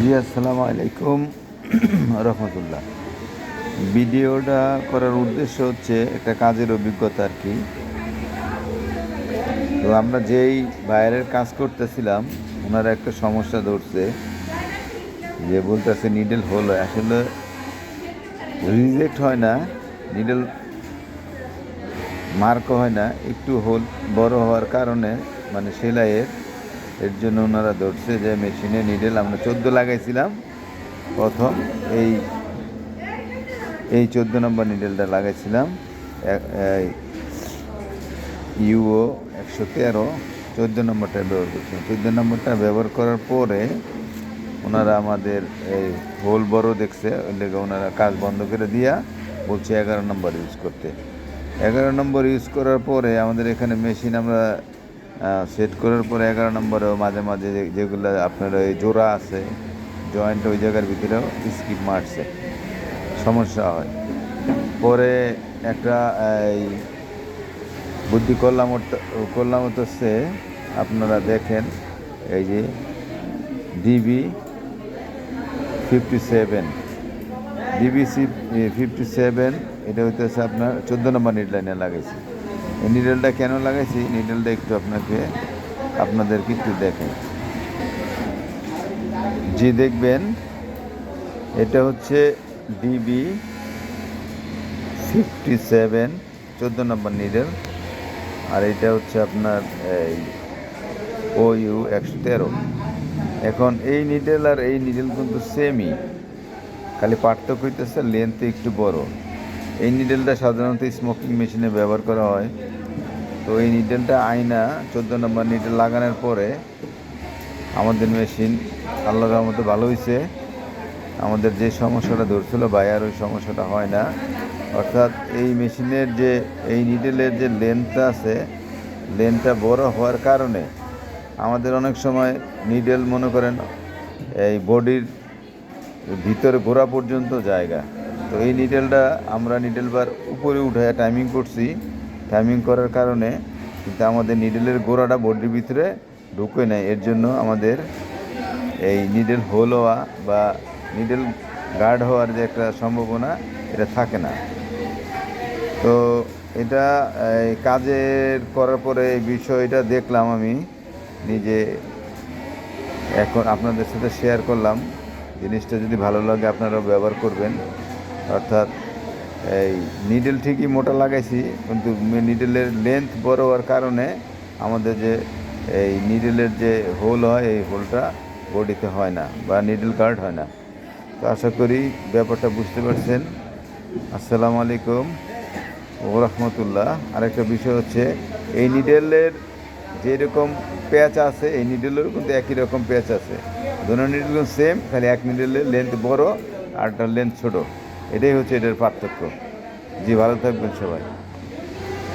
জি আসসালামু আলাইকুম রহমতুল্লাহ। ভিডিওটা করার উদ্দেশ্য হচ্ছে একটা কাজের অভিজ্ঞতা আর কি। তো আমরা যেই বাইরের কাজ করতেছিলাম ওনারা একটা সমস্যা ধরছে, যে বলতেছে নিডেল হোল হয়, আসলে রিজেক্ট হয় না, নিডেল মার্কও হয় না, একটু হোল বড় হওয়ার কারণে মানে সেলাইয়ের এর জন্য ওনারা ধরছে যে মেশিনে নিডেল আমরা 14 লাগাইছিলাম প্রথম। এই এই 14 নম্বর নিডেলটা লাগাইছিলাম, ইউও 113 14 নম্বরটা ব্যবহার করছিলাম। 14 নম্বরটা ব্যবহার করার পরে ওনারা আমাদের এই হোল বড় দেখছে, ওই লেগে ওনারা কাজ বন্ধ করে দিয়া বলছে 11 নম্বর ইউজ করতে। 11 নম্বর ইউজ করার পরে আমাদের এখানে মেশিন আমরা সেট করার পরে 11 নম্বরেও মাঝে মাঝে যেগুলো আপনার ওই জোড়া আছে জয়েন্ট, ওই জায়গার ভিতরেও স্কিপ মারছে, সমস্যা হয়। পরে একটা এই বুদ্ধি করলাম হচ্ছে, আপনারা দেখেন এই যে DB57 এটা হইতেছে আপনার 14 নম্বর নিড লাইনে লাগাইছি। এই নিডেলটা কেন লাগাইছি, নিডেলটা একটু আপনাদেরকে একটু দেখেন। জি দেখবেন, এটা হচ্ছে DB57 14 নম্বর নিডেল, আর এটা হচ্ছে আপনার এই OU 113। এখন এই নিডেল আর এই নিডেল কিন্তু সেমই, খালি পার্থক্য হইতেছে লেন্থ একটু বড়। এই নিডেলটা সাধারণত স্মোকিং মেশিনে ব্যবহার করা হয়। তো এই নিডেলটা আয়না 14 নম্বর নিডেল লাগানোর পরে আমাদের মেশিন আল্লাহর রহমতে ভালো হয়েছে। আমাদের যে সমস্যাটা ধরছিল আর ওই সমস্যাটা হয় না। অর্থাৎ এই মেশিনের যে এই নিডেলের যে লেন্থটা আছে, লেন্থটা বড় হওয়ার কারণে আমাদের অনেক সময় নিডেল মনে করেন এই বডির ভিতরে ঘোরা পর্যন্ত জায়গা। তো এই নিডেলটা আমরা নিডেল বার উপরে উঠে টাইমিং করছি, টাইমিং করার কারণে কিন্তু আমাদের নিডেলের গোড়াটা বডির ভিতরে ঢুকে নেয়। এর জন্য আমাদের এই নিডেল হোল হওয়া বা নিডেল গার্ড হওয়ার যে একটা সম্ভাবনা এটা থাকে না। তো এটা এই কাজের করার পরে এই বিষয়টা দেখলাম আমি নিজে, এখন আপনাদের সাথে শেয়ার করলাম। জিনিসটা যদি ভালো লাগে আপনারাও ব্যবহার করবেন। অর্থাৎ এই নিডেল ঠিকই মোটা লাগাইছি, কিন্তু নিডেলের লেন্থ বড় হওয়ার কারণে আমাদের যে এই নিডেলের যে হোল হয় এই হোলটা বডিতে হয় না বা নিডেল গার্ড হয় না। তো আশা করি ব্যাপারটা বুঝতে পারছেন। আসসালামু আলাইকুম ওয়া রাহমাতুল্লাহ। আরেকটা বিষয় হচ্ছে এই নিডেলের যেরকম প্যাচ আছে এই নিডেলেরও কিন্তু একই রকম প্যাচ আছে। দুটো নিডেল সেম, খালি এক নিডেলের লেন্থ বড় আর একটা লেন্থ ছোটো। এটাই হচ্ছে এটার পার্থক্য। জি ভালো থাকবেন সবাই।